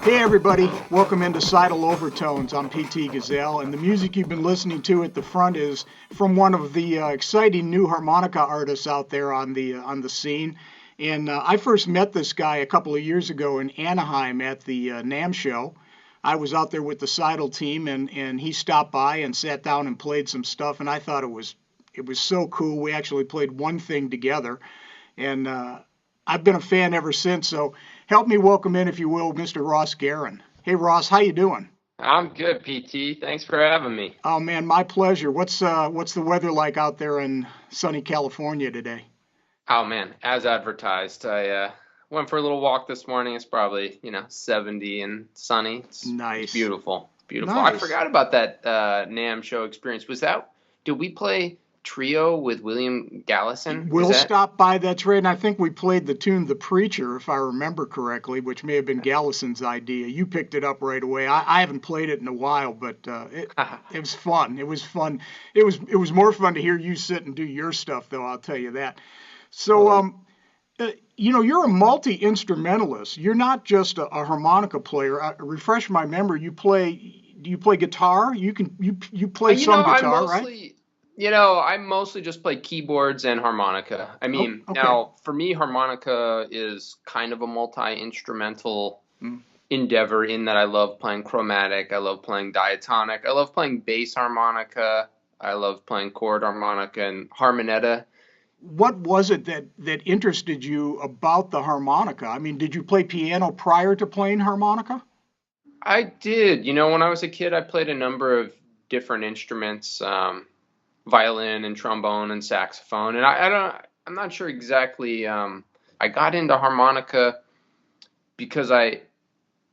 Hey everybody, welcome into SEYDEL Overtones. I'm PT Gazell, and the music you've been listening to at the front is from one of the exciting new harmonica artists out there on the scene. And I first met this guy a couple of years ago in Anaheim at the NAMM show. I was out there with the SEYDEL team, and he stopped by and sat down and played some stuff, and I thought it was so cool. We actually played one thing together, and I've been a fan ever since. So help me welcome in, if you will, Mr. Ross Garren. Hey, Ross, how you doing? I'm good, PT. Thanks for having me. Oh man, my pleasure. What's the weather like out there in sunny California today? Oh man, as advertised, I went for a little walk this morning. It's probably 70 and sunny. It's Nice, beautiful, beautiful. I nice. forgot about that NAMM show experience. Did we play trio with William Gallison? Was Will that? stop by. That's right. And I think we played the tune "The Preacher," if I remember correctly, which may have been Gallison's idea. You picked it up right away. I haven't played it in a while, but it was fun. It was fun. It was more fun to hear you sit and do your stuff, though. I'll tell you that. So, Totally. you're a multi-instrumentalist. You're not just a harmonica player. Refresh my memory. Do you play guitar? You Uh, play You know, some I guitar, right? mostly, I mostly just play keyboards and harmonica. I Oh, mean, okay. now for me, harmonica is kind of a multi-instrumental Mm. endeavor in that I love playing chromatic, I love playing diatonic, I love playing bass harmonica, I love playing chord harmonica and harmonetta. What was it that interested you about the harmonica? I mean, did you play piano prior to playing harmonica? I did, when I was a kid, I played a number of different instruments, violin and trombone and saxophone, and I'm not sure exactly. I got into harmonica because I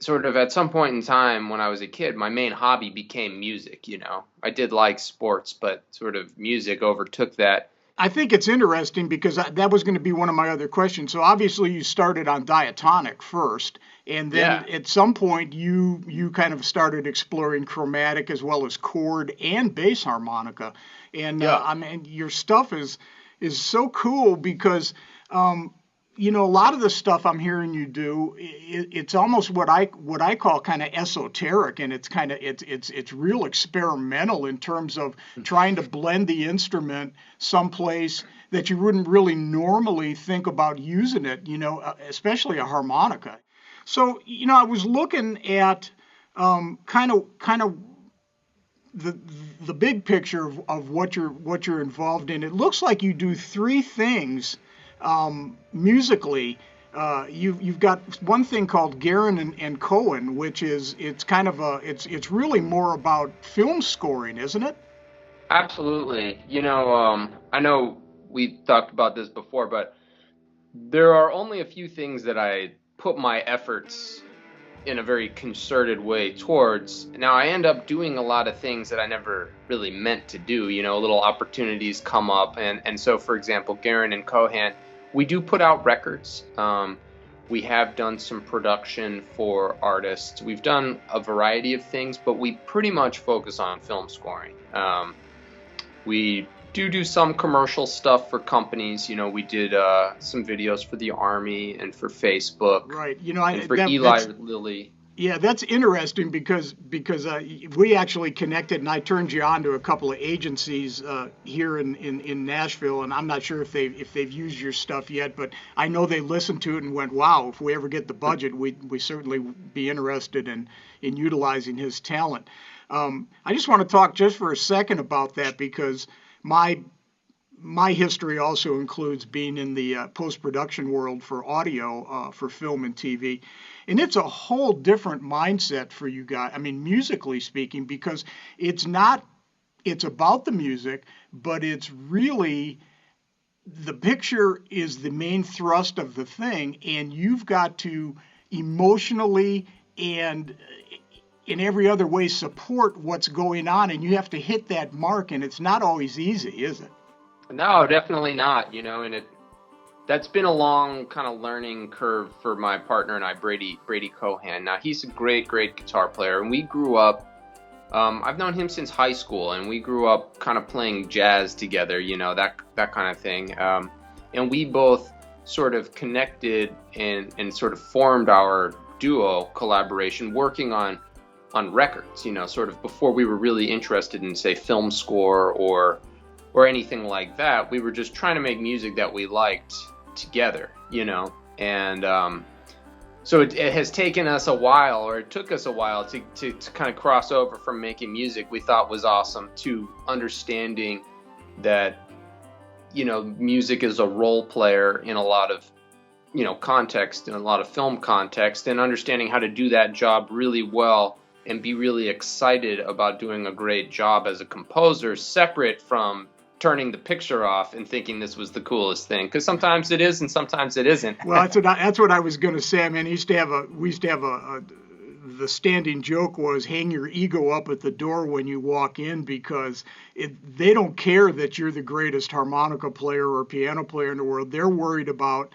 sort of at some point in time when I was a kid, my main hobby became music. I did like sports, but sort of music overtook that. I think it's interesting because that was going to be one of my other questions. So obviously you started on diatonic first, and then Yeah, at some point you kind of started exploring chromatic as well as chord and bass harmonica. And yeah. I mean your stuff is so cool because um, a lot of the stuff I'm hearing you do, it's almost what I call kind of esoteric, and it's real experimental in terms of trying to blend the instrument someplace that you wouldn't really normally think about using it, especially a harmonica. So, I was looking at kind of the the big picture of what you're involved in. It looks like you do three things musically. You've got one thing called Garren and Cohen, which is it's kind of it's really more about film scoring, isn't it? Absolutely. I know we talked about this before, but there are only a few things that I put my efforts in a very concerted way towards. Now, I end up doing a lot of things that I never really meant to do. Little opportunities come up. And so, for example, Garen and Cohan, we do put out records. We have done some production for artists. We've done a variety of things, but we pretty much focus on film scoring. We do some commercial stuff for companies. We did some videos for the Army and for Facebook Right. and for Eli That's Lilly. yeah, that's interesting because we actually connected, and I turned you on to a couple of agencies here in Nashville, and I'm not sure if they've used your stuff yet, but I know they listened to it and went, "Wow, if we ever get the budget, we certainly be interested in utilizing his talent." I just want to talk just for a second about that because my my history also includes being in the post-production world for audio, for film and TV. And it's a whole different mindset for you guys. I mean, musically speaking, because it's not, it's about the music, but it's really, the picture is the main thrust of the thing. And you've got to emotionally and in every other way support what's going on. And you have to hit that mark. And it's not always easy, is it? No, definitely not. And that's been a long kind of learning curve for my partner and I, Brady Cohan. Now he's a great guitar player, and we grew up. I've known him since high school, and we grew up kind of playing jazz together. That kind of thing. And we both sort of connected and sort of formed our duo collaboration working on records, you know, sort of before we were really interested in, say, film score or anything like that. We were just trying to make music that we liked together, you know. And so it has taken us a while, or it took us a while to kind of cross over from making music we thought was awesome to understanding that, you know, music is a role player in a lot of, you know, context, in a lot of film context, and understanding how to do that job really well and be really excited about doing a great job as a composer, separate from turning the picture off and thinking this was the coolest thing, because sometimes it is and sometimes it isn't. Well, that's what I was going to say. I mean, we used to have the standing joke was hang your ego up at the door when you walk in, because they don't care that you're the greatest harmonica player or piano player in the world. They're worried about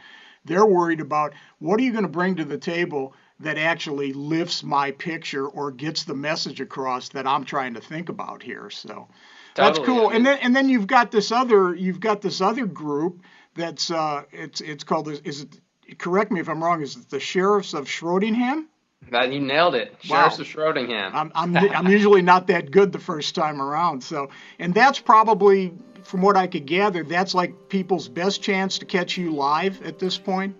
what are you going to bring to the table that actually lifts my picture or gets the message across that I'm trying to think about here. So that's Totally. cool. I mean, And then you've got this other group that's it's called, is it, correct me if I'm wrong, is it the Sheriffs of Schrodingham? that you nailed it. Wow. Sheriffs of Schrodingham. I'm usually not that good the first time around. So, and that's probably, from what I could gather, that's like people's best chance to catch you live at this point.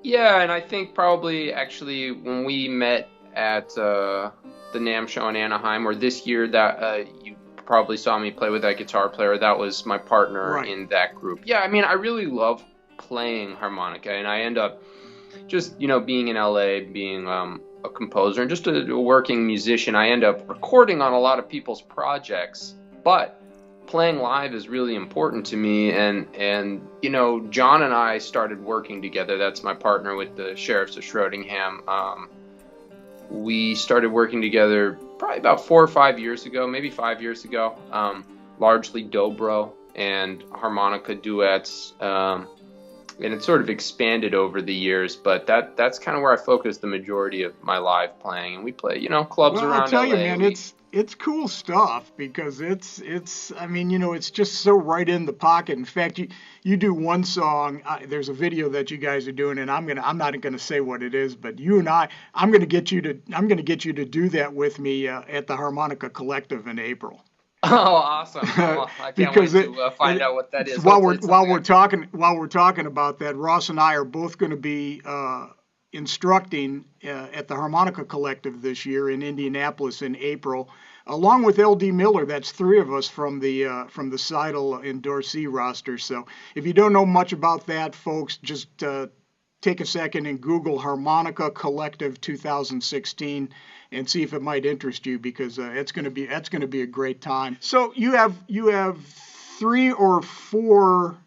Yeah, and I think probably actually when we met at the NAMM show in Anaheim, or this year, that you probably saw me play with that guitar player. That was my partner Right. in that group. Yeah, I mean, I really love playing harmonica, and I end up just, you know, being in LA, being a composer and just a working musician, I end up recording on a lot of people's projects, but playing live is really important to me. And you know, John and I started working together. That's my partner with the Sheriffs of Schrodingham. We started working together probably about 4 or 5 years ago, maybe 5 years ago, largely dobro and harmonica duets. And it's sort of expanded over the years, but that's kind of where I focus the majority of my live playing. And we play, you know, clubs around LA. I'll tell you, man, it's cool stuff, because it's I mean, you know, it's just so right in the pocket. In fact, you do one song. There's a video that you guys are doing, and I'm not gonna say what it is, but you and I'm gonna get you to do that with me at the Harmonica Collective in April. Oh, awesome! Well, I can't wait to find out what that is. While we're talking about that, Ross and I are both going to be instructing at the Harmonica Collective this year in Indianapolis in April, along with L.D. Miller. That's 3 of us from the SEYDEL endorsee roster. So if you don't know much about that, folks, just take a second and Google Harmonica Collective 2016 and see if it might interest you, because that's going to be a great time. So you have 3 or 4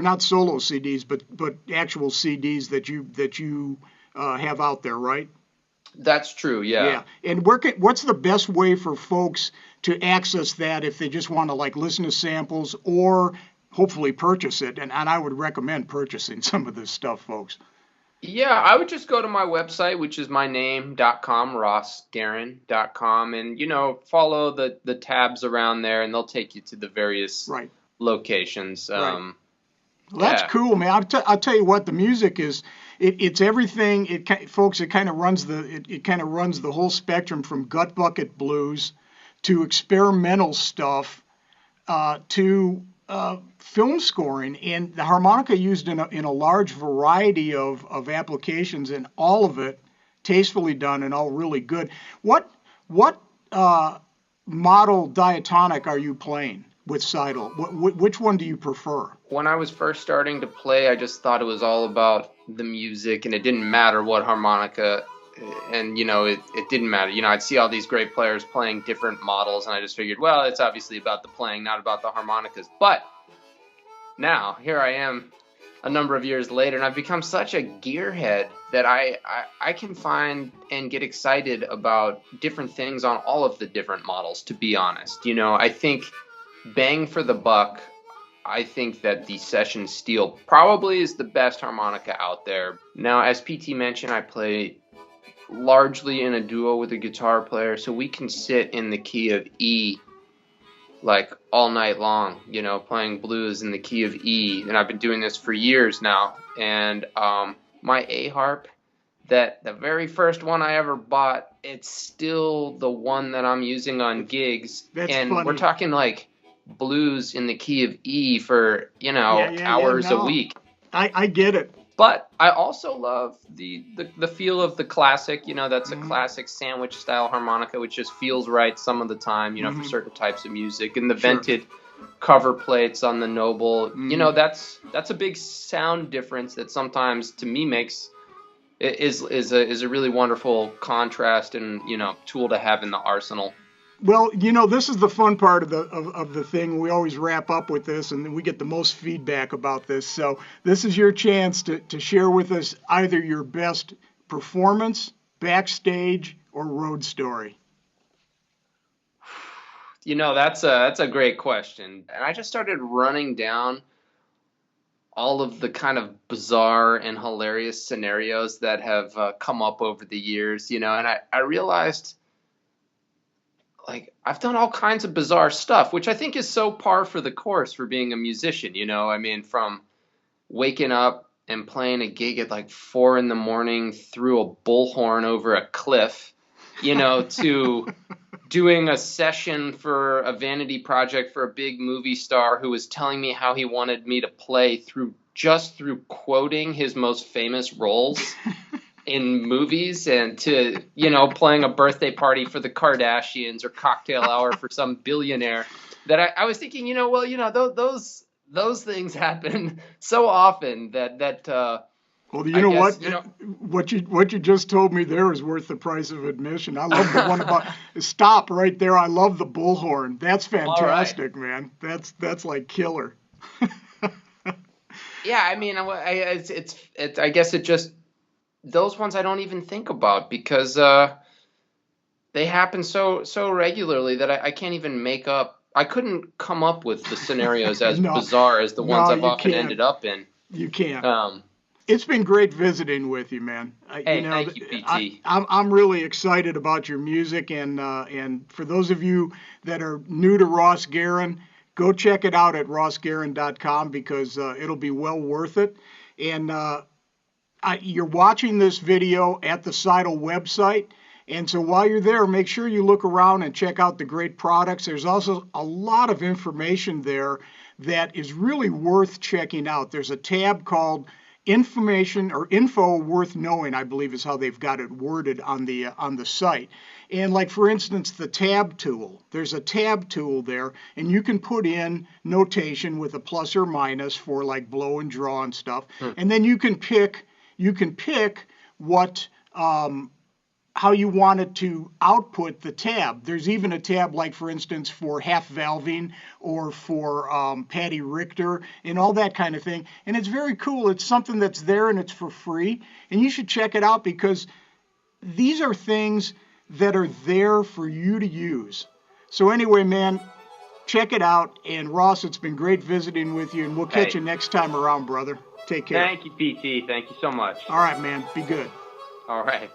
not solo CDs, but actual CDs that you have out there, right? That's true. Yeah. And what's the best way for folks to access that if they just want to like listen to samples or hopefully purchase it? And I would recommend purchasing some of this stuff, folks. Yeah, I would just go to my website, which is my name.com, rossgarren.com, and, you know, follow the tabs around there, and they'll take you to the various locations. Well, that's cool, man. I'll tell you what, the music is, it's everything. Folks, it kind of runs the whole spectrum, from gut bucket blues to experimental stuff to film scoring, and the harmonica used in a large variety of applications, and all of it tastefully done and all really good. What model diatonic are you playing with SEYDEL? Which one do you prefer? When I was first starting to play, I just thought it was all about the music, and it didn't matter what harmonica, and, you know, it didn't matter. You know, I'd see all these great players playing different models, and I just figured, well, it's obviously about the playing, not about the harmonicas. But now, here I am a number of years later, and I've become such a gearhead that I can find and get excited about different things on all of the different models, to be honest. You know, I think bang for the buck, I think that the Session Steel probably is the best harmonica out there. Now, as PT mentioned, I play largely in a duo with a guitar player, so we can sit in the key of E like all night long, you know, playing blues in the key of E, and I've been doing this for years now. And my A harp that the very first one I ever bought, it's still the one that I'm using on gigs. That's and funny. We're talking like blues in the key of E for, hours a no. week. I get it. But I also love the feel of the classic. That's a classic sandwich style harmonica, which just feels right some of the time, for certain types of music. And the vented cover plates on the Noble, that's a big sound difference that sometimes to me is a really wonderful contrast and, tool to have in the arsenal. Well, this is the fun part of the thing. We always wrap up with this, and then we get the most feedback about this. So this is your chance to share with us either your best performance, backstage, or road story. That's a great question. And I just started running down all of the kind of bizarre and hilarious scenarios that have come up over the years, and I realized, like, I've done all kinds of bizarre stuff, which I think is so par for the course for being a musician, from waking up and playing a gig at like 4 a.m. through a bullhorn over a cliff, to doing a session for a vanity project for a big movie star who was telling me how he wanted me to play through quoting his most famous roles in movies, and to, playing a birthday party for the Kardashians or cocktail hour for some billionaire, that I was thinking, those things happen so often that well, what you just told me there is worth the price of admission. I love the one about stop right there. I love the bullhorn. That's fantastic, man. That's like killer. Yeah, I mean, I guess it just, those ones I don't even think about because they happen so regularly that I can't even make up. I couldn't come up with the scenarios as bizarre as the ones I've often ended up in. You can't. It's been great visiting with you, man. Thank you, PT. I'm really excited about your music, and for those of you that are new to Ross Garren, go check it out at rossgarren.com because it'll be well worth it. And you're watching this video at the SEYDEL website, and so while you're there, make sure you look around and check out the great products. There's also a lot of information there that is really worth checking out. There's a tab called information or info worth knowing, I believe is how they've got it worded on the site. And like, for instance, the tab tool, there's a tab tool there, and you can put in notation with a plus or minus for like blow and draw and stuff. And then you can pick what how you want it to output the tab. There's even a tab, like, for instance, for half valving or for Patty Richter and all that kind of thing. And it's very cool. It's something that's there and it's for free. And you should check it out because these are things that are there for you to use. So anyway, man, check it out. And Ross, it's been great visiting with you, and we'll catch you next time around, brother. Take care. Thank you, PT. Thank you so much. All right, man. Be good. All right.